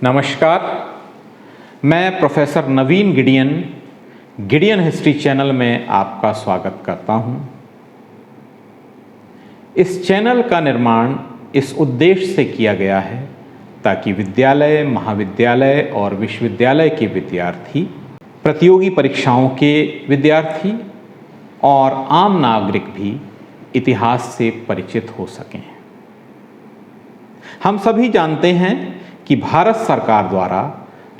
नमस्कार, मैं प्रोफेसर नवीन Gideon history channel में आपका स्वागत करता हूं। इस चैनल का निर्माण इस उद्देश्य से किया गया है ताकि विद्यालय, महाविद्यालय और विश्वविद्यालय के विद्यार्थी, प्रतियोगी परीक्षाओं के विद्यार्थी और आम नागरिक भी इतिहास से परिचित हो सकें। हम सभी जानते हैं कि भारत सरकार द्वारा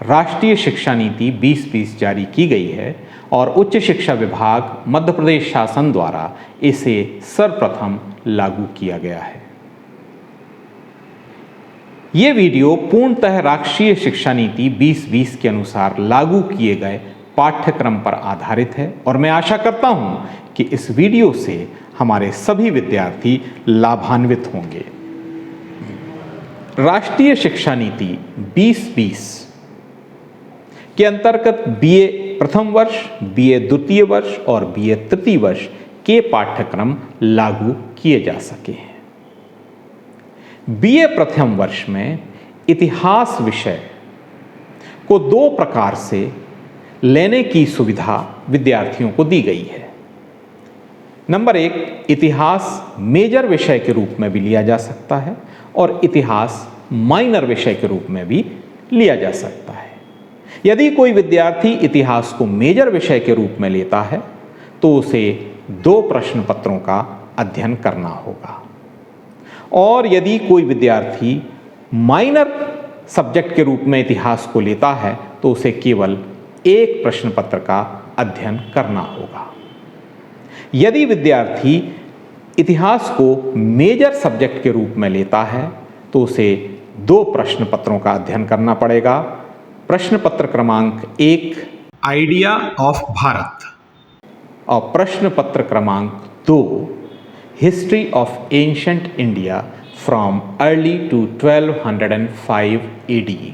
राष्ट्रीय शिक्षा नीति 2020 जारी की गई है और उच्च शिक्षा विभाग मध्य प्रदेश शासन द्वारा इसे सर्वप्रथम लागू किया गया है। ये वीडियो पूर्णतः राष्ट्रीय शिक्षा नीति 2020 के अनुसार लागू किए गए पाठ्यक्रम पर आधारित है और मैं आशा करता हूं कि इस वीडियो से हमारे सभी विद्यार्थी लाभान्वित होंगे। राष्ट्रीय शिक्षा नीति 2020 के अंतर्गत बीए प्रथम वर्ष, बीए द्वितीय वर्ष और बीए तृतीय वर्ष के पाठ्यक्रम लागू किए जा सके हैं। बीए प्रथम वर्ष में इतिहास विषय को 2 प्रकार से लेने की सुविधा विद्यार्थियों को दी गई है। नंबर 1, इतिहास मेजर विषय के रूप में भी लिया जा सकता है और इतिहास माइनर विषय के रूप में भी लिया जा सकता है। यदि कोई विद्यार्थी इतिहास को मेजर विषय के रूप में लेता है तो उसे 2 प्रश्न पत्रों का अध्ययन करना होगा और यदि कोई विद्यार्थी माइनर सब्जेक्ट के रूप में इतिहास को लेता है तो उसे केवल 1 प्रश्न पत्र का अध्ययन करना होगा। यदि विद्यार्थी इतिहास को मेजर सब्जेक्ट के रूप में लेता है तो उसे 2 प्रश्न पत्रों का अध्ययन करना पड़ेगा। प्रश्न पत्र क्रमांक 1 आइडिया ऑफ भारत और प्रश्न पत्र क्रमांक 2 history of ancient India from early to 1205 AD.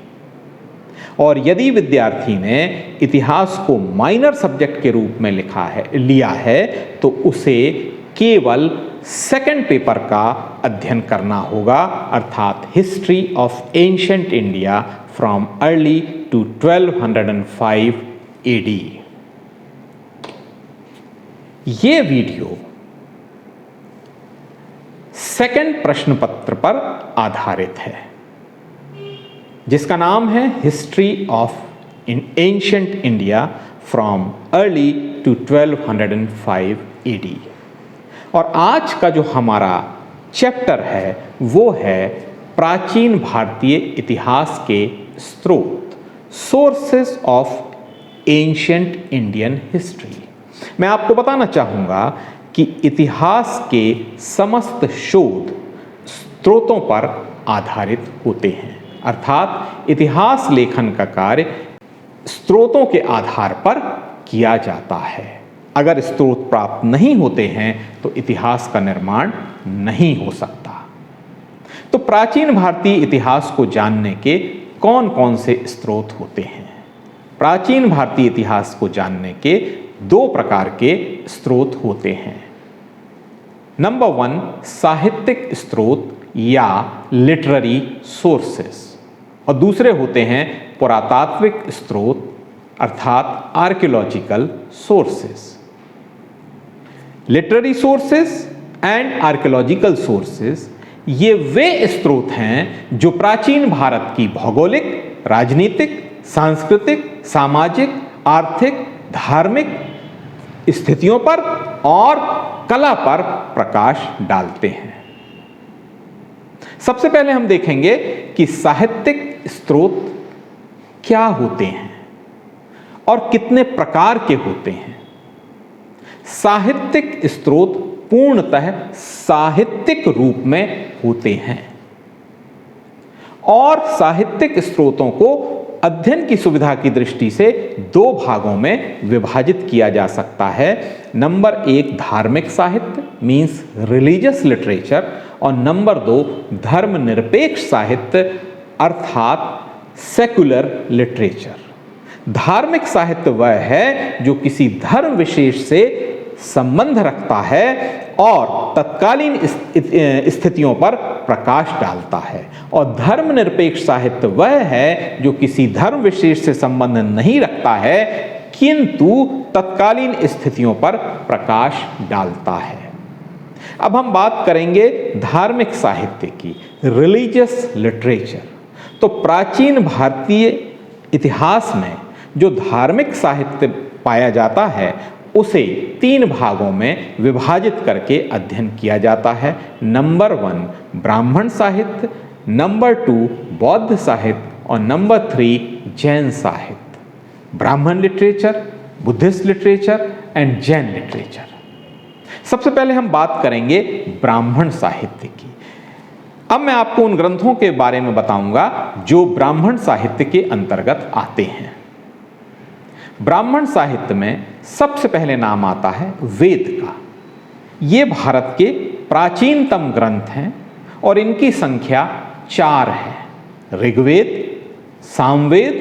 और यदि विद्यार्थी ने इतिहास को माइनर सब्जेक्ट के रूप में लिया है तो उसे केवल सेकंड पेपर का अध्ययन करना होगा, अर्थात history of ancient India from early to 1205 AD. ये वीडियो सेकंड प्रश्न पत्र पर आधारित है जिसका नाम है history of ancient India from early to 1205 AD. और आज का जो हमारा चैप्टर है वो है प्राचीन भारतीय इतिहास के स्रोत, sources of ancient Indian history. मैं आपको बताना चाहूँगा कि इतिहास के समस्त शोध स्रोतों पर आधारित होते हैं, अर्थात इतिहास लेखन का कार्य स्रोतों के आधार पर किया जाता है। अगर स्रोत प्राप्त नहीं होते हैं तो इतिहास का निर्माण नहीं हो सकता। तो प्राचीन भारतीय इतिहास को जानने के कौन कौन से स्रोत होते हैं? प्राचीन भारतीय इतिहास को जानने के 2 प्रकार के स्रोत होते हैं। नंबर 1, साहित्यिक स्रोत या लिटरेरी सोर्सेस, और दूसरे होते हैं पुरातात्विक स्रोत अर्थात archaeological sources. Literary sources and archaeological sources ये वे स्रोत हैं जो प्राचीन भारत की भौगोलिक, राजनीतिक, सांस्कृतिक, सामाजिक, आर्थिक, धार्मिक स्थितियों पर और कला पर प्रकाश डालते हैं। सबसे पहले हम देखेंगे कि साहित्यिक स्रोत क्या होते हैं और कितने प्रकार के होते हैं। साहित्यिक स्रोत पूर्णतः साहित्यिक रूप में होते हैं और साहित्यिक स्रोतों को अध्ययन की सुविधा की दृष्टि से 2 भागों में विभाजित किया जा सकता है। नंबर 1, धार्मिक साहित्य मीन्स रिलीजियस लिटरेचर, और नंबर 2, धर्मनिरपेक्ष साहित्य अर्थात सेक्युलर लिटरेचर। धार्मिक साहित्य वह है जो किसी धर्म विशेष से संबंध रखता है और तत्कालीन स्थितियों पर प्रकाश डालता है। और धर्मनिरपेक्ष साहित्य वह है जो किसी धर्म विशेष से संबंध नहीं रखता है किंतु तत्कालीन स्थितियों पर प्रकाश डालता है। अब हम बात करेंगे धार्मिक साहित्य की, रिलीजियस लिटरेचर। तो प्राचीन भारतीय इतिहास में जो धार्मिक साहित्य पाया जाता है उसे 3 भागों में विभाजित करके अध्ययन किया जाता है। नंबर 1 ब्राह्मण साहित्य, नंबर 2 बौद्ध साहित्य और नंबर 3 जैन साहित्य। ब्राह्मण literature, Buddhist literature and Jain literature. सबसे पहले हम बात करेंगे ब्राह्मण साहित्य की। अब मैं आपको उन ग्रंथों के बारे में बताऊंगा जो ब्राह्मण साहित्य के अंतर्गत आते हैं। ब्राह्मण साहित्य में सबसे पहले नाम आता है वेद का। ये भारत के प्राचीनतम ग्रंथ हैं और इनकी संख्या 4 है। ऋग्वेद, सामवेद,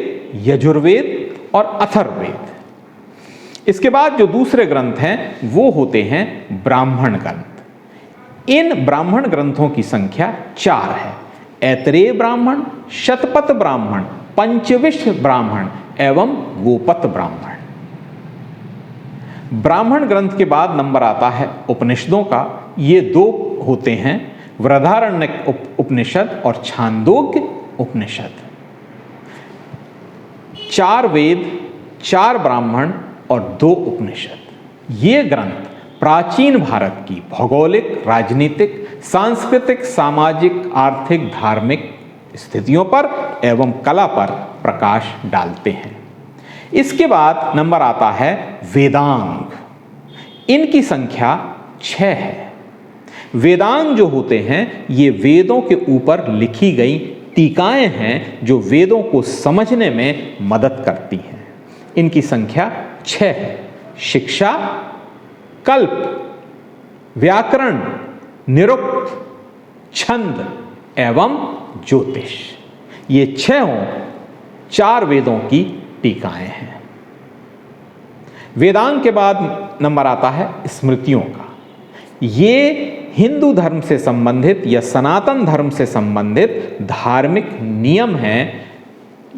यजुर्वेद और अथर्ववेद। इसके बाद जो दूसरे ग्रंथ हैं वो होते हैं ब्राह्मण ग्रंथ। इन ब्राह्मण ग्रंथों की संख्या 4 है। ऐतरेय ब्राह्मण, शतपथ ब्राह्मण, पंचविंश ब्राह्मण एवं गोपथ ब्राह्मण। ब्राह्मण ग्रंथ के बाद नंबर आता है उपनिषदों का। ये 2 होते हैं, बृहदारण्यक उपनिषद और छांदोग्य उपनिषद। 4 वेद, 4 ब्राह्मण और 2 उपनिषद। ये ग्रंथ प्राचीन भारत की भौगोलिक, राजनीतिक, सांस्कृतिक, सामाजिक, आर्थिक, धार्मिक स्थितियों पर एवं कला पर प्रकाश डालते हैं। इसके बाद नंबर आता है वेदांग। इनकी संख्या 6 है। वेदांग जो होते हैं ये वेदों के ऊपर लिखी गई टीकाएं हैं जो वेदों को समझने में मदद करती हैं। इनकी संख्या 6 है। शिक्षा, कल्प, व्याकरण, निरुक्त, छंद एवं ज्योतिष। ये 4 वेदों की टीकाएं हैं। वेदांग के बाद नंबर आता है स्मृतियों का। ये हिंदू धर्म से संबंधित या सनातन धर्म से संबंधित धार्मिक नियम हैं।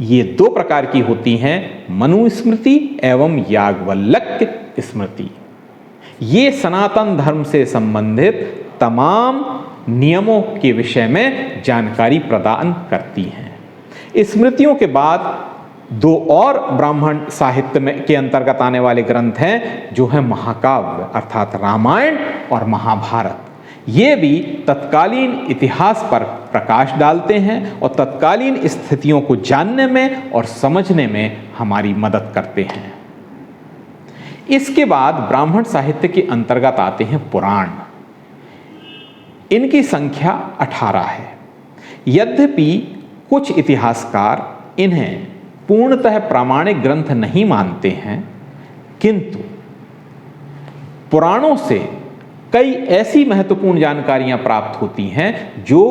ये 2 प्रकार की होती हैं, मनुस्मृति एवं याज्ञवल्क्य स्मृति। ये सनातन धर्म से संबंधित तमाम नियमों के विषय में जानकारी प्रदान करती हैं। स्मृतियों के बाद 2 और ब्राह्मण साहित्य में के अंतर्गत आने वाले ग्रंथ हैं जो है महाकाव्य अर्थात रामायण और महाभारत। ये भी तत्कालीन इतिहास पर प्रकाश डालते हैं और तत्कालीन स्थितियों को जानने में और समझने में हमारी मदद करते हैं। इसके बाद ब्राह्मण साहित्य के अंतर्गत आते हैं पुराण। इनकी संख्या 18 है। यद्यपि कुछ इतिहासकार इन्हें पूर्णतः प्रामाणिक ग्रंथ नहीं मानते हैं, किंतु पुराणों से कई ऐसी महत्वपूर्ण जानकारियां प्राप्त होती हैं जो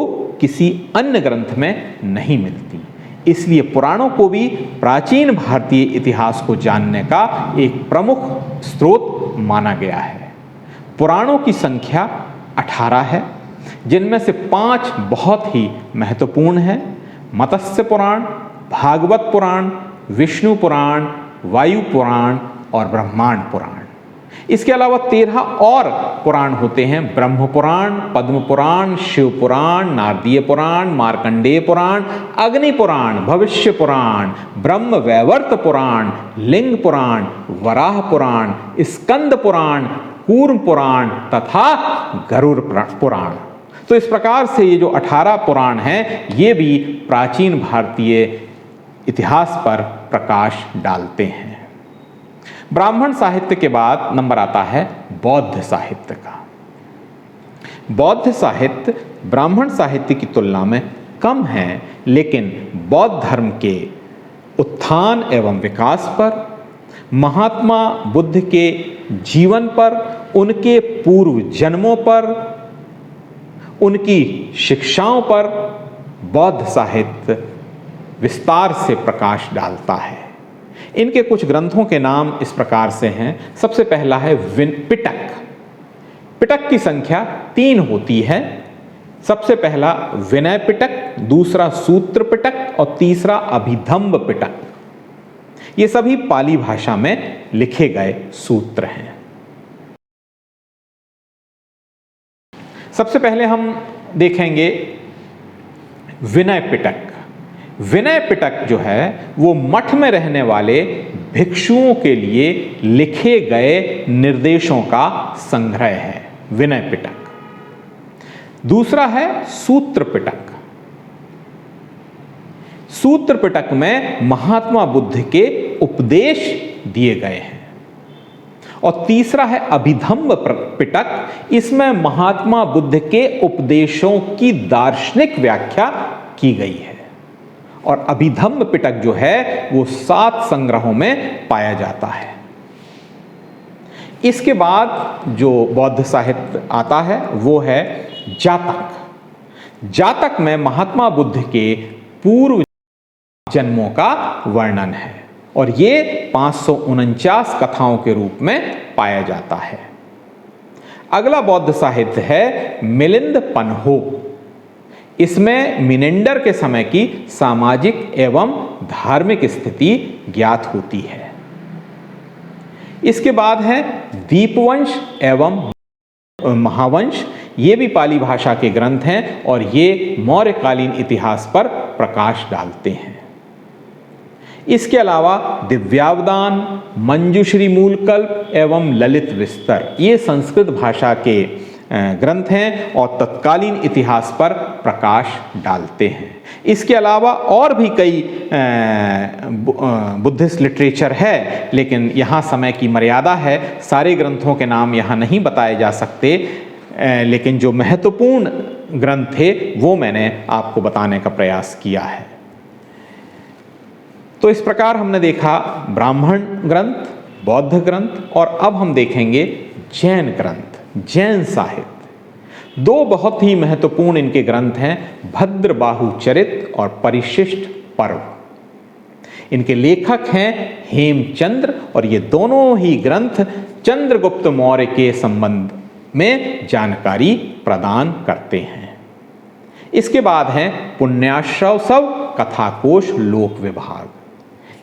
किसी अन्य ग्रंथ में नहीं मिलती। इसलिए पुराणों को भी प्राचीन भारतीय इतिहास को जानने का एक प्रमुख स्रोत माना गया है। पुराणों की संख्या 18 है, जिनमें से 5 बहुत ही महत्वपूर्ण हैं। मत्स्य पुराण, भागवत पुराण, विष्णु पुराण, वायु पुराण और ब्रह्मांड पुराण। इसके अलावा 13 और पुराण होते हैं। ब्रह्म पुराण, पद्म पुराण, शिव पुराण, नारदीय पुराण, मार्कंडेय पुराण, अग्नि पुराण, भविष्य पुराण, ब्रह्म वैवर्त पुराण, लिंग पुराण, वराह पुराण, स्कंद पुराण, कूर्म पुराण तथा गरुड़ पुराण। तो इस प्रकार से ये जो 18 पुराण हैं ये भी प्राचीन भारतीय इतिहास पर प्रकाश डालते हैं। ब्राह्मण साहित्य के बाद नंबर आता है बौद्ध साहित्य का। बौद्ध साहित्य ब्राह्मण साहित्य की तुलना में कम है, लेकिन बौद्ध धर्म के उत्थान एवं विकास पर, महात्मा बुद्ध के जीवन पर, उनके पूर्व जन्मों पर, उनकी शिक्षाओं पर बौद्ध साहित्य विस्तार से प्रकाश डालता है। इनके कुछ ग्रंथों के नाम इस प्रकार से हैं। सबसे पहला है पिटक। पिटक की संख्या 3 होती है। सबसे पहला विनय पिटक, दूसरा सूत्र पिटक और तीसरा अभिधम्ब पिटक। ये सभी पाली भाषा में लिखे गए सूत्र हैं। सबसे पहले हम देखेंगे विनय पिटक। विनय पिटक जो है वो मठ में रहने वाले भिक्षुओं के लिए लिखे गए निर्देशों का संग्रह है, विनय पिटक। दूसरा है सूत्र पिटक। सूत्र पिटक में महात्मा बुद्ध के उपदेश दिए गए हैं। और तीसरा है अभिधम्ब पिटक। इसमें महात्मा बुद्ध के उपदेशों की दार्शनिक व्याख्या की गई है। और अभिधम्ब पिटक जो है वो 7 संग्रहों में पाया जाता है। इसके बाद जो बौद्ध साहित्य आता है वो है जातक। जातक में महात्मा बुद्ध के पूर्व जन्मों का वर्णन है और ये 549 कथाओं के रूप में पाया जाता है। अगला बौद्ध साहित्य है मिलिंद पन्हो। इसमें मिनेंडर के समय की सामाजिक एवं धार्मिक स्थिति ज्ञात होती है। इसके बाद है दीपवंश एवं महावंश। ये भी पाली भाषा के ग्रंथ हैं और ये मौर्यकालीन इतिहास पर प्रकाश डालते हैं। इसके अलावा दिव्यावदान, मंजुश्री मूलकल्प एवं ललित विस्तर ये संस्कृत भाषा के ग्रंथ हैं और तत्कालीन इतिहास पर प्रकाश डालते हैं। इसके अलावा और भी कई बुद्धिस्ट लिटरेचर है, लेकिन यहाँ समय की मर्यादा है, सारे ग्रंथों के नाम यहाँ नहीं बताए जा सकते, लेकिन जो महत्वपूर्ण ग्रंथ थे वो मैंने आपको बताने का प्रयास किया है। तो इस प्रकार हमने देखा ब्राह्मण ग्रंथ, बौद्ध ग्रंथ और अब हम देखेंगे जैन ग्रंथ, जैन साहित्य। 2 बहुत ही महत्वपूर्ण इनके ग्रंथ हैं, भद्रबाहु चरित और परिशिष्ट पर्व। इनके लेखक हैं हेमचंद्र और ये दोनों ही ग्रंथ चंद्रगुप्त मौर्य के संबंध में जानकारी प्रदान करते हैं। इसके बाद है पुण्याश्रवसव कथाकोश लोक विभाग।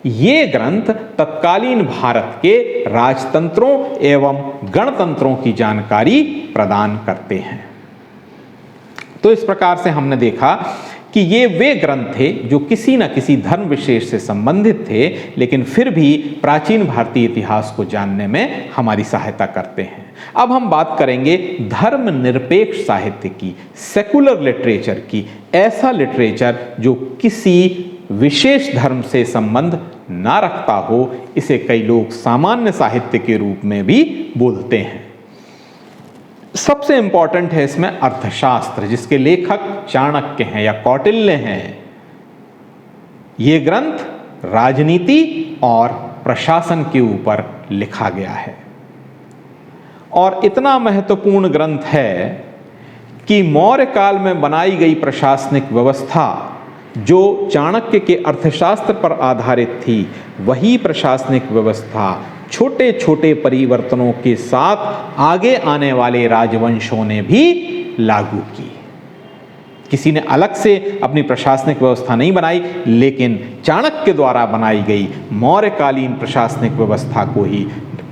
ये ग्रंथ तत्कालीन भारत के राजतंत्रों एवं गणतंत्रों की जानकारी प्रदान करते हैं। तो इस प्रकार से हमने देखा कि ये वे ग्रंथ थे जो किसी न किसी धर्म विशेष से संबंधित थे, लेकिन फिर भी प्राचीन भारतीय इतिहास को जानने में हमारी सहायता करते हैं। अब हम बात करेंगे धर्म निरपेक्ष साहित्य की, सेकुलर लिटरेचर की। ऐसा लिटरेचर जो किसी विशेष धर्म से संबंध ना रखता हो, इसे कई लोग सामान्य साहित्य के रूप में भी बोलते हैं। सबसे इंपॉर्टेंट है इसमें अर्थशास्त्र, जिसके लेखक चाणक्य हैं या कौटिल्य हैं। ये ग्रंथ राजनीति और प्रशासन के ऊपर लिखा गया है और इतना महत्वपूर्ण ग्रंथ है कि मौर्य काल में बनाई गई प्रशासनिक व्यवस्था जो चाणक्य के अर्थशास्त्र पर आधारित थी, वही प्रशासनिक व्यवस्था छोटे छोटे परिवर्तनों के साथ आगे आने वाले राजवंशों ने भी लागू की। किसी ने अलग से अपनी प्रशासनिक व्यवस्था नहीं बनाई, लेकिन चाणक्य द्वारा बनाई गई मौर्यकालीन प्रशासनिक व्यवस्था को ही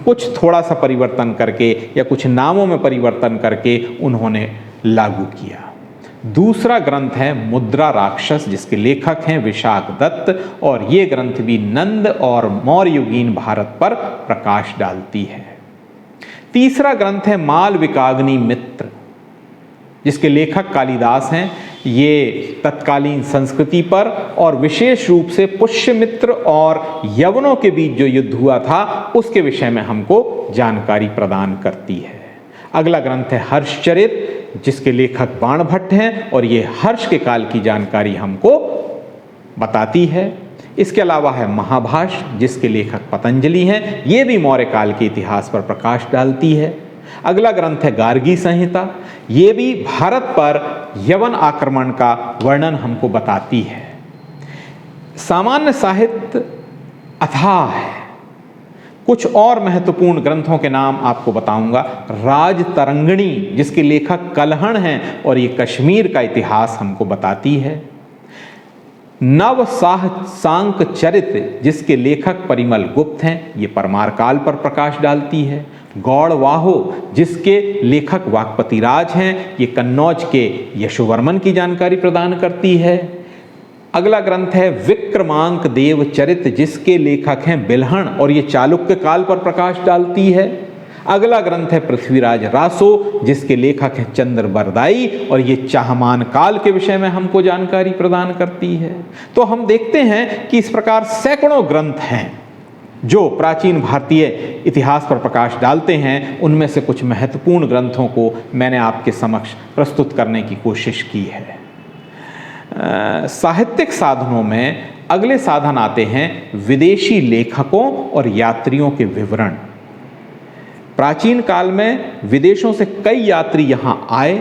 कुछ थोड़ा सा परिवर्तन करके या कुछ नामों में परिवर्तन करके उन्होंने लागू किया। दूसरा ग्रंथ है मुद्रा राक्षस, जिसके लेखक हैं विशाख दत्त और ये ग्रंथ भी नंद और मौर्ययुगीन भारत पर प्रकाश डालती है। तीसरा ग्रंथ है मालविकाग्नि मित्र, जिसके लेखक कालिदास हैं। ये तत्कालीन संस्कृति पर और विशेष रूप से पुष्यमित्र और यवनों के बीच जो युद्ध हुआ था उसके विषय में हमको जानकारी प्रदान करती है। अगला ग्रंथ है हर्षचरित, जिसके लेखक बाणभट्ट हैं और ये हर्ष के काल की जानकारी हमको बताती है। इसके अलावा है महाभाष्य, जिसके लेखक पतंजलि हैं। ये भी मौर्य काल के इतिहास पर प्रकाश डालती है। अगला ग्रंथ है गार्गी संहिता। ये भी भारत पर यवन आक्रमण का वर्णन हमको बताती है। सामान्य साहित्य अथाह है, कुछ और महत्वपूर्ण ग्रंथों के नाम आपको बताऊंगा। राजतरंगिणी, जिसके लेखक कल्हण हैं और ये कश्मीर का इतिहास हमको बताती है। नव सांक चरित, जिसके लेखक परिमल गुप्त हैं, ये परमार काल पर प्रकाश डालती है। गौड़वाहो, जिसके लेखक वाकपति राज हैं, ये कन्नौज के यशोवर्मन की जानकारी प्रदान करती है। अगला ग्रंथ है विक्रमांक देव चरित, जिसके लेखक हैं बिल्हण और ये चालुक्य काल पर प्रकाश डालती है। अगला ग्रंथ है पृथ्वीराज रासो, जिसके लेखक हैं चंद्र बरदाई और ये चाहमान काल के विषय में हमको जानकारी प्रदान करती है। तो हम देखते हैं कि इस प्रकार सैकड़ों ग्रंथ हैं जो प्राचीन भारतीय इतिहास पर प्रकाश डालते हैं। उनमें से कुछ महत्वपूर्ण ग्रंथों को मैंने आपके समक्ष प्रस्तुत करने की कोशिश की है। साहित्यिक साधनों में अगले साधन आते हैं विदेशी लेखकों और यात्रियों के विवरण। प्राचीन काल में विदेशों से कई यात्री यहाँ आए,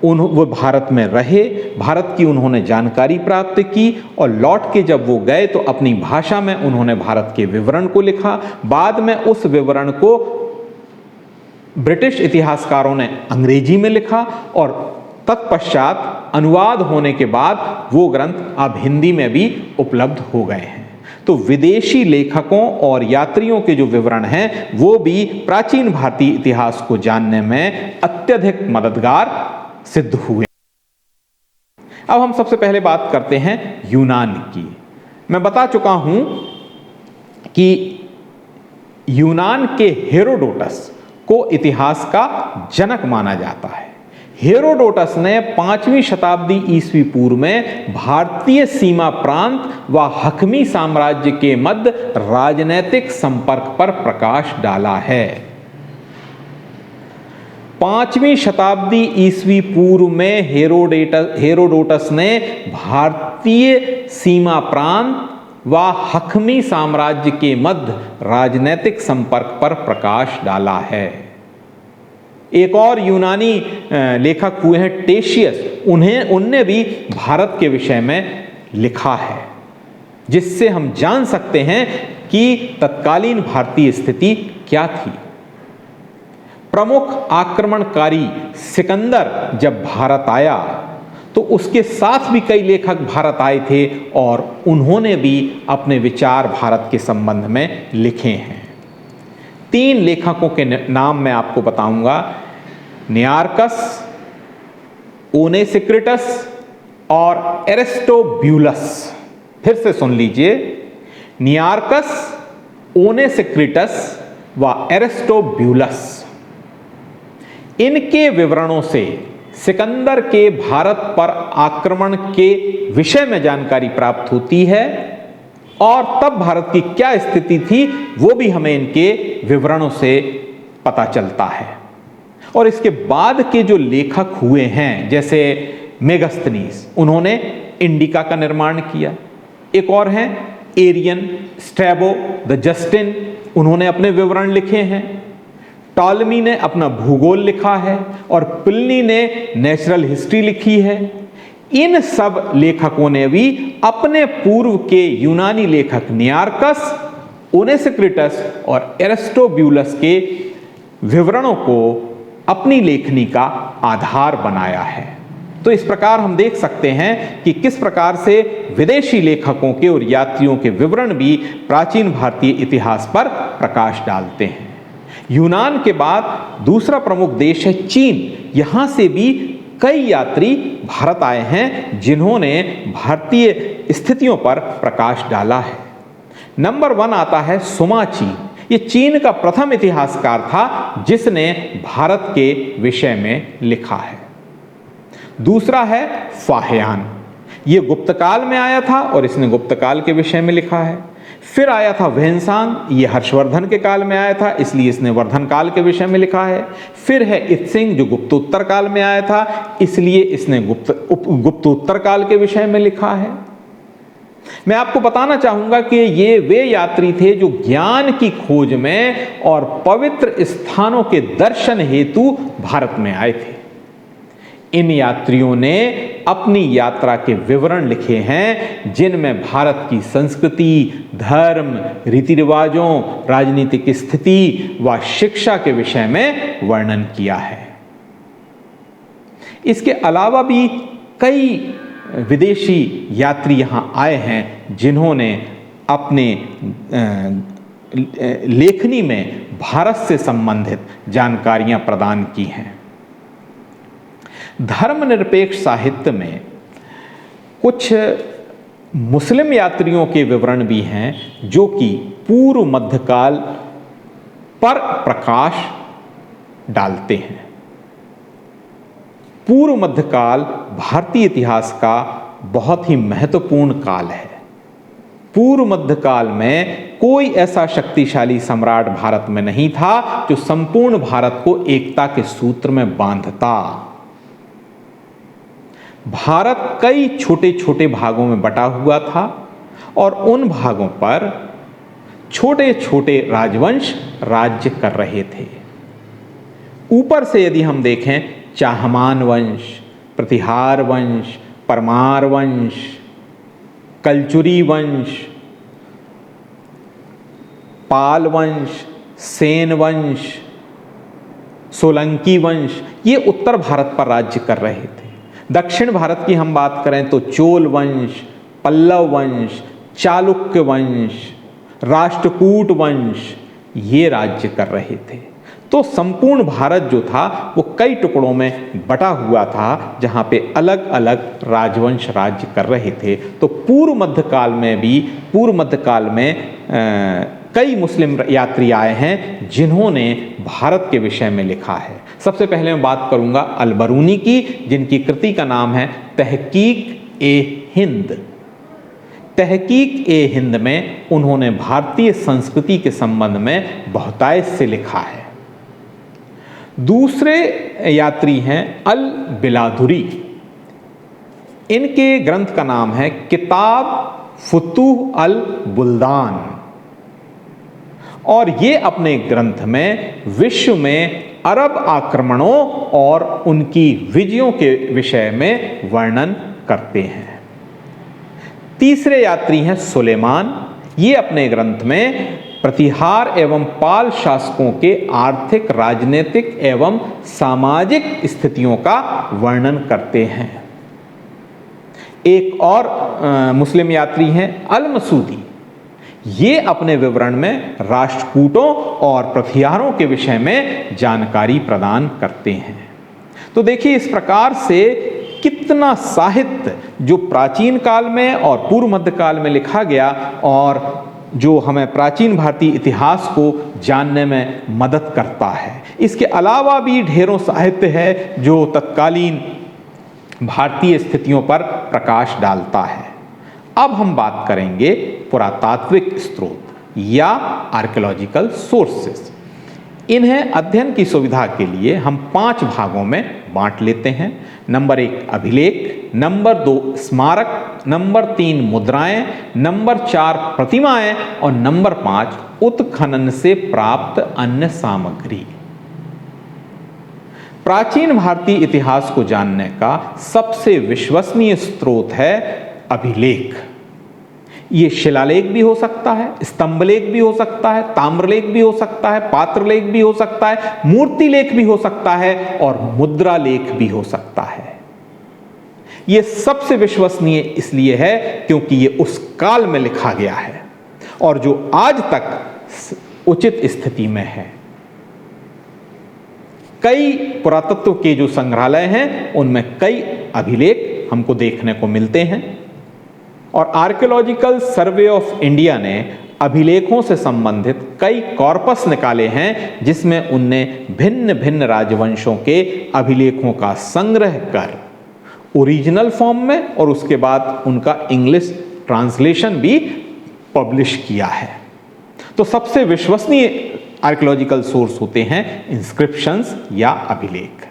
वो भारत में रहे, भारत की उन्होंने जानकारी प्राप्त की और लौट के जब वो गए तो अपनी भाषा में उन्होंने भारत के विवरण को लिखा। बाद में उस विवरण को ब्रिटिश इतिहासकारों ने अंग्रेजी में लिखा और तत्पश्चात अनुवाद होने के बाद वो ग्रंथ अब हिंदी में भी उपलब्ध हो गए हैं। तो विदेशी लेखकों और यात्रियों के जो विवरण हैं वो भी प्राचीन भारतीय इतिहास को जानने में अत्यधिक मददगार सिद्ध हुए। अब हम सबसे पहले बात करते हैं यूनान की। मैं बता चुका हूं कि यूनान के हेरोडोटस को इतिहास का जनक माना जाता है। हेरोडोटस ने 5वीं शताब्दी ईस्वी पूर्व में भारतीय सीमा प्रांत व हखमी साम्राज्य के मध्य राजनैतिक संपर्क पर प्रकाश डाला है। 5वीं शताब्दी ईस्वी पूर्व में हेरोडोटस ने भारतीय सीमा प्रांत व हखमी साम्राज्य के मध्य राजनैतिक संपर्क पर प्रकाश डाला है। एक और यूनानी लेखक हुए हैं टेशियस, उनने भी भारत के विषय में लिखा है, जिससे हम जान सकते हैं कि तत्कालीन भारतीय स्थिति क्या थी। प्रमुख आक्रमणकारी सिकंदर जब भारत आया तो उसके साथ भी कई लेखक भारत आए थे और उन्होंने भी अपने विचार भारत के संबंध में लिखे हैं। 3 लेखकों के नाम मैं आपको बताऊंगा, नियार्कस, ओनेसिक्रिटस और एरिस्टोब्यूलस। फिर से सुन लीजिए, नियार्कस, ओनेसिक्रिटस व एरिस्टोब्यूलस। इनके विवरणों से सिकंदर के भारत पर आक्रमण के विषय में जानकारी प्राप्त होती है और तब भारत की क्या स्थिति थी वो भी हमें इनके विवरणों से पता चलता है। और इसके बाद के जो लेखक हुए हैं जैसे मेगास्थनीज, उन्होंने इंडिका का निर्माण किया। एक और हैं एरियन, स्ट्रैबो, द जस्टिन, उन्होंने अपने विवरण लिखे हैं। टॉलमी ने अपना भूगोल लिखा है और प्लिनी ने नेचुरल हिस्ट्री लिखी है। इन सब लेखकों ने भी अपने पूर्व के यूनानी लेखक नियार्कस, ओनेसिक्रिटस और एरिस्टोब्यूलस के विवरणों को अपनी लेखनी का आधार बनाया है। तो इस प्रकार हम देख सकते हैं कि किस प्रकार से विदेशी लेखकों के और यात्रियों के विवरण भी प्राचीन भारतीय इतिहास पर प्रकाश डालते हैं। यूनान के बाद दूसरा प्रमुख देश है चीन। यहां से भी कई यात्री भारत आए हैं जिन्होंने भारतीय स्थितियों पर प्रकाश डाला है। नंबर 1 आता है सुमाची। ये चीन का प्रथम इतिहासकार था जिसने भारत के विषय में लिखा है। दूसरा है फाहियान, ये गुप्तकाल में आया था और इसने गुप्तकाल के विषय में लिखा है। फिर आया था वेंसांग, ये हर्षवर्धन के काल में आया था इसलिए इसने वर्धन काल के विषय में लिखा है। फिर है इत्सिंग जो गुप्तोत्तर काल में आया था इसलिए इसने गुप्तोत्तर काल के विषय में लिखा है। मैं आपको बताना चाहूंगा कि ये वे यात्री थे जो ज्ञान की खोज में और पवित्र स्थानों के दर्शन हेतु भारत में आए थे। इन यात्रियों ने अपनी यात्रा के विवरण लिखे हैं, जिनमें भारत की संस्कृति, धर्म, रीति रिवाजों, राजनीतिक स्थिति व शिक्षा के विषय में वर्णन किया है। इसके अलावा भी कई विदेशी यात्री यहाँ आए हैं, जिन्होंने अपने लेखनी में भारत से संबंधित जानकारियां प्रदान की हैं। धर्मनिरपेक्ष साहित्य में कुछ मुस्लिम यात्रियों के विवरण भी हैं, जो कि पूर्व मध्यकाल पर प्रकाश डालते हैं। पूर्व मध्यकाल भारतीय इतिहास का बहुत ही महत्वपूर्ण काल है। पूर्व मध्यकाल में कोई ऐसा शक्तिशाली सम्राट भारत में नहीं था जो संपूर्ण भारत को एकता के सूत्र में बांधता। भारत कई छोटे छोटे भागों में बटा हुआ था और उन भागों पर छोटे छोटे राजवंश राज्य कर रहे थे। ऊपर से यदि हम देखें, चाहमान वंश, प्रतिहार वंश, परमार वंश, कलचुरी वंश, पाल वंश, सेन वंश, सोलंकी वंश, ये उत्तर भारत पर राज्य कर रहे थे। दक्षिण भारत की हम बात करें तो चोल वंश, पल्लव वंश, चालुक्य वंश, राष्ट्रकूट वंश, ये राज्य कर रहे थे। तो संपूर्ण भारत जो था वो कई टुकड़ों में बटा हुआ था, जहाँ पे अलग अलग राजवंश राज्य कर रहे थे। तो पूर्व मध्यकाल में कई मुस्लिम यात्री आए हैं, जिन्होंने भारत के विषय में लिखा है। सबसे पहले मैं बात करूंगा अल-बरूनी की, जिनकी कृति का नाम है तहकीक-ए-हिंद। तहकीक-ए-हिंद में उन्होंने भारतीय संस्कृति के संबंध में बहुतायत से लिखा है। दूसरे यात्री हैं अल-बिलादुरी। इनके ग्रंथ का नाम है किताब फुतूह अल-बुल्दान, और ये अपने ग्रंथ में विश्व में अरब आक्रमणों और उनकी विजयों के विषय में वर्णन करते हैं। तीसरे यात्री हैं सुलेमान। ये अपने ग्रंथ में प्रतिहार एवं पाल शासकों के आर्थिक, राजनीतिक एवं सामाजिक स्थितियों का वर्णन करते हैं। एक और मुस्लिम यात्री हैं अल-मसूदी। ये अपने विवरण में राष्ट्रकूटों और प्रतिहारों के विषय में जानकारी प्रदान करते हैं। तो देखिए, इस प्रकार से कितना साहित्य जो प्राचीन काल में और पूर्व मध्य काल में लिखा गया, और जो हमें प्राचीन भारतीय इतिहास को जानने में मदद करता है। इसके अलावा भी ढेरों साहित्य है जो तत्कालीन भारतीय स्थितियों पर प्रकाश डालता है। अब हम बात करेंगे पुरातात्विक स्रोत या आर्कियोलॉजिकल सोर्सेस। इन्हें अध्ययन की सुविधा के लिए हम 5 भागों में बांट लेते हैं। नंबर 1 अभिलेख, नंबर 2 स्मारक, नंबर 3 मुद्राएं, नंबर 4 प्रतिमाएं और नंबर 5 उत्खनन से प्राप्त अन्य सामग्री। प्राचीन भारतीय इतिहास को जानने का सबसे विश्वसनीय स्रोत है अभिलेख। ये शिलालेख भी हो सकता है, स्तंभलेख भी हो सकता है, ताम्रलेख भी हो सकता है, पात्रलेख भी हो सकता है, मूर्तिलेख भी हो सकता है और मुद्रा लेख भी हो सकता है। ये सबसे विश्वसनीय इसलिए है क्योंकि ये उस काल में लिखा गया है और जो आज तक उचित स्थिति में है। कई पुरातत्व के जो संग्रहालय हैं उनमें कई अभिलेख हमको देखने को मिलते हैं, और आर्कियोलॉजिकल सर्वे ऑफ इंडिया ने अभिलेखों से संबंधित कई कॉर्पस निकाले हैं, जिसमें उनने भिन्न भिन्न राजवंशों के अभिलेखों का संग्रह कर ओरिजिनल फॉर्म में और उसके बाद उनका इंग्लिश ट्रांसलेशन भी पब्लिश किया है। तो सबसे विश्वसनीय आर्कियोलॉजिकल सोर्स होते हैं इंस्क्रिप्शंस या अभिलेख।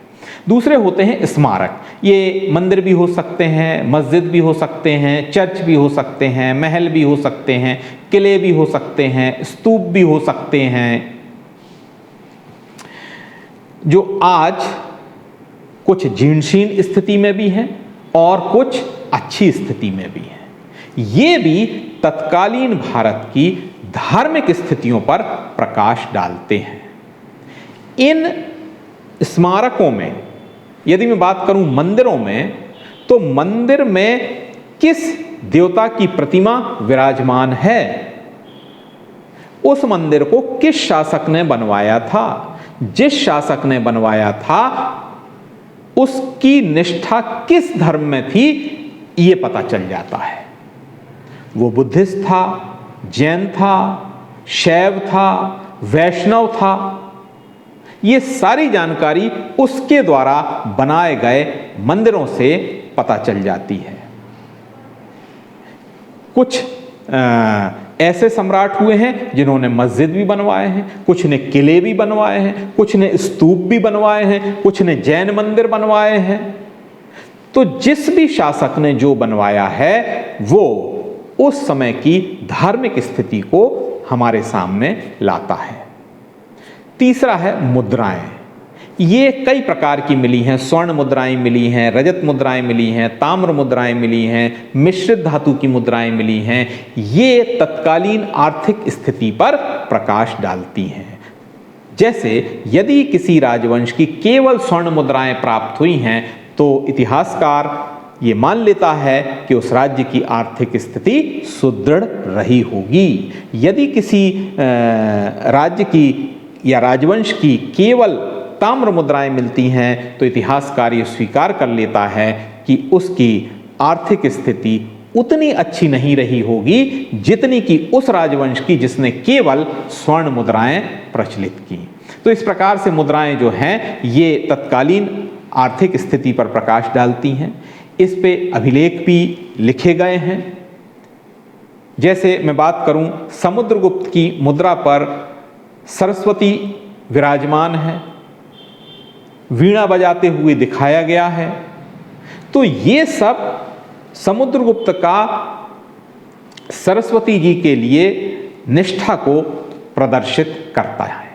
दूसरे होते हैं स्मारक। ये मंदिर भी हो सकते हैं, मस्जिद भी हो सकते हैं, चर्च भी हो सकते हैं, महल भी हो सकते हैं, किले भी हो सकते हैं, स्तूप भी हो सकते हैं, जो आज कुछ जीर्णशीर्ण स्थिति में भी हैं और कुछ अच्छी स्थिति में भी हैं। ये भी तत्कालीन भारत की धार्मिक स्थितियों पर प्रकाश डालते हैं। इन स्मारकों में यदि मैं बात करूं मंदिरों में, तो मंदिर में किस देवता की प्रतिमा विराजमान है, उस मंदिर को किस शासक ने बनवाया था, जिस शासक ने बनवाया था उसकी निष्ठा किस धर्म में थी, ये पता चल जाता है। वो बुद्धिस्ट था, जैन था, शैव था, वैष्णव था, ये सारी जानकारी उसके द्वारा बनाए गए मंदिरों से पता चल जाती है। कुछ ऐसे सम्राट हुए हैं जिन्होंने मस्जिद भी बनवाए हैं, कुछ ने किले भी बनवाए हैं, कुछ ने स्तूप भी बनवाए हैं, कुछ ने जैन मंदिर बनवाए हैं। तो जिस भी शासक ने जो बनवाया है वो उस समय की धार्मिक स्थिति को हमारे सामने लाता है। तीसरा है मुद्राएं। ये कई प्रकार की मिली हैं। स्वर्ण मुद्राएं मिली हैं, रजत मुद्राएं मिली हैं, ताम्र मुद्राएं मिली हैं, मिश्रित धातु की मुद्राएं मिली हैं। ये तत्कालीन आर्थिक स्थिति पर प्रकाश डालती हैं। जैसे यदि किसी राजवंश की केवल स्वर्ण मुद्राएं प्राप्त हुई हैं तो इतिहासकार ये मान लेता है कि उस राज्य की आर्थिक स्थिति सुदृढ़ रही होगी। यदि किसी राज्य की या राजवंश की केवल ताम्र मुद्राएं मिलती हैं तो इतिहासकार ये स्वीकार कर लेता है कि उसकी आर्थिक स्थिति उतनी अच्छी नहीं रही होगी जितनी कि उस राजवंश की जिसने केवल स्वर्ण मुद्राएं प्रचलित की। तो इस प्रकार से मुद्राएं जो हैं ये तत्कालीन आर्थिक स्थिति पर प्रकाश डालती हैं। इस पे अभिलेख भी लिखे गए हैं। जैसे मैं बात करूं, समुद्रगुप्त की मुद्रा पर सरस्वती विराजमान है, वीणा बजाते हुए दिखाया गया है। तो ये सब समुद्रगुप्त का सरस्वती जी के लिए निष्ठा को प्रदर्शित करता है।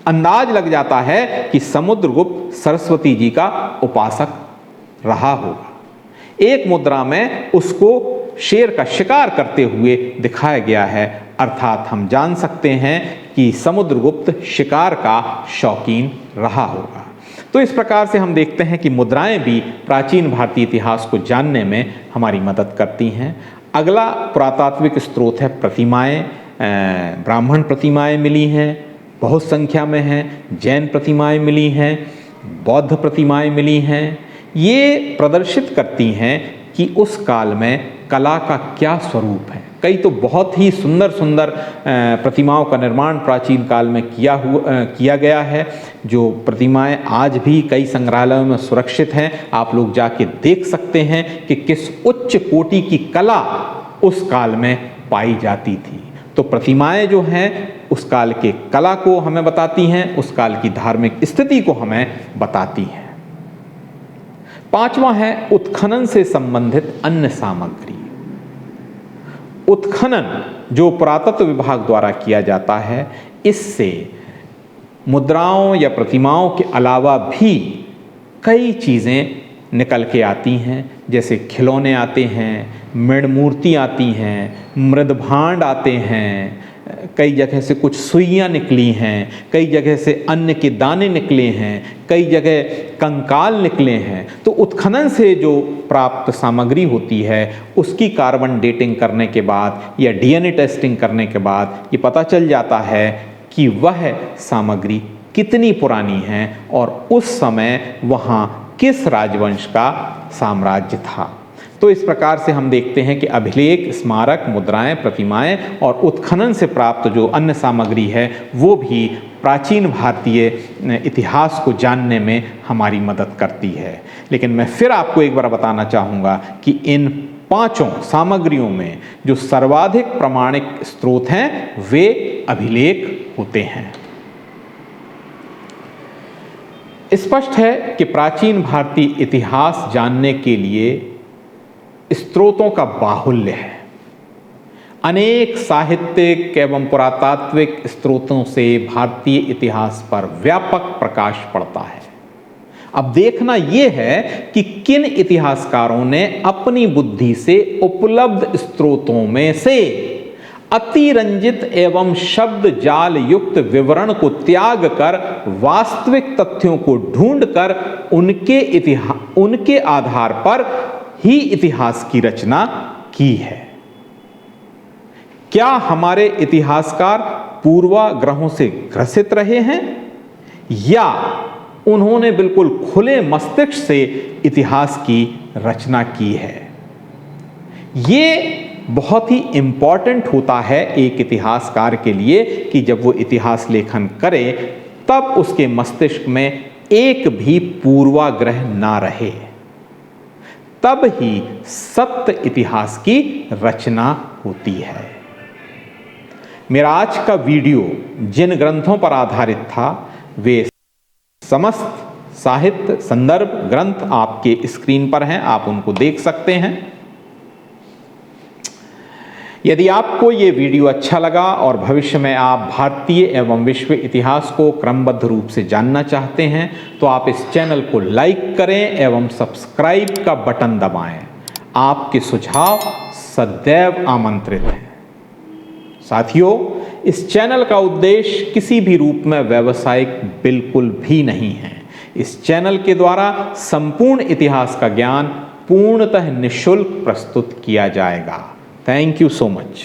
अंदाज लग जाता है कि समुद्रगुप्त सरस्वती जी का उपासक रहा होगा। एक मुद्रा में उसको शेर का शिकार करते हुए दिखाया गया है, अर्थात हम जान सकते हैं कि समुद्रगुप्त शिकार का शौकीन रहा होगा। तो इस प्रकार से हम देखते हैं कि मुद्राएं भी प्राचीन भारतीय इतिहास को जानने में हमारी मदद करती हैं। अगला पुरातात्विक स्रोत है प्रतिमाएं। ब्राह्मण प्रतिमाएं मिली हैं, बहुत संख्या में हैं। जैन प्रतिमाएं मिली हैं, बौद्ध प्रतिमाएं मिली हैं। ये प्रदर्शित करती हैं कि उस काल में कला का क्या स्वरूप है। कई तो बहुत ही सुंदर सुंदर प्रतिमाओं का निर्माण प्राचीन काल में किया गया है, जो प्रतिमाएं आज भी कई संग्रहालयों में सुरक्षित हैं। आप लोग जाके देख सकते हैं कि किस उच्च कोटि की कला उस काल में पाई जाती थी। तो प्रतिमाएं जो हैं उस काल के कला को हमें बताती हैं, उस काल की धार्मिक स्थिति को हमें बताती हैं। पांचवा है उत्खनन से संबंधित अन्य सामग्री। उत्खनन जो पुरातत्व विभाग द्वारा किया जाता है, इससे मुद्राओं या प्रतिमाओं के अलावा भी कई चीज़ें निकल के आती हैं। जैसे खिलौने आते हैं, मृणमूर्ति आती हैं, मृदभांड आते हैं, कई जगह से कुछ सुइयाँ निकली हैं, कई जगह से अन्न के दाने निकले हैं, कई जगह कंकाल निकले हैं। तो उत्खनन से जो प्राप्त सामग्री होती है उसकी कार्बन डेटिंग करने के बाद या डीएनए टेस्टिंग करने के बाद ये पता चल जाता है कि वह सामग्री कितनी पुरानी है और उस समय वहाँ किस राजवंश का साम्राज्य था। तो इस प्रकार से हम देखते हैं कि अभिलेख, स्मारक, मुद्राएं, प्रतिमाएं और उत्खनन से प्राप्त जो अन्य सामग्री है वो भी प्राचीन भारतीय इतिहास को जानने में हमारी मदद करती है। लेकिन मैं फिर आपको एक बार बताना चाहूँगा कि इन पांचों सामग्रियों में जो सर्वाधिक प्रामाणिक स्रोत हैं वे अभिलेख होते हैं। स्पष्ट है कि प्राचीन भारतीय इतिहास जानने के लिए स्रोतों का बाहुल्य है। अनेक साहित्यिक एवं पुरातात्विक स्रोतों से भारतीय इतिहास पर व्यापक प्रकाश पड़ता है। अब देखना यह है कि किन इतिहासकारों ने अपनी बुद्धि से उपलब्ध स्रोतों में से अतिरंजित एवं शब्द जाल युक्त विवरण को त्याग कर वास्तविक तथ्यों को ढूंढकर उनके आधार पर ही इतिहास की रचना की है। क्या हमारे इतिहासकार पूर्वाग्रहों से ग्रसित रहे हैं या उन्होंने बिल्कुल खुले मस्तिष्क से इतिहास की रचना की है? यह बहुत ही इंपॉर्टेंट होता है एक इतिहासकार के लिए कि जब वो इतिहास लेखन करे तब उसके मस्तिष्क में एक भी पूर्वाग्रह ना रहे, तब ही सत्य इतिहास की रचना होती है। मेरा आज का वीडियो जिन ग्रंथों पर आधारित था वे समस्त साहित्य संदर्भ ग्रंथ आपके स्क्रीन पर हैं, आप उनको देख सकते हैं। यदि आपको ये वीडियो अच्छा लगा और भविष्य में आप भारतीय एवं विश्व इतिहास को क्रमबद्ध रूप से जानना चाहते हैं तो आप इस चैनल को लाइक करें एवं सब्सक्राइब का बटन दबाएं। आपके सुझाव सदैव आमंत्रित हैं। साथियों, इस चैनल का उद्देश्य किसी भी रूप में व्यावसायिक बिल्कुल भी नहीं है। इस चैनल के द्वारा संपूर्ण इतिहास का ज्ञान पूर्णतः निःशुल्क प्रस्तुत किया जाएगा। Thank you so much.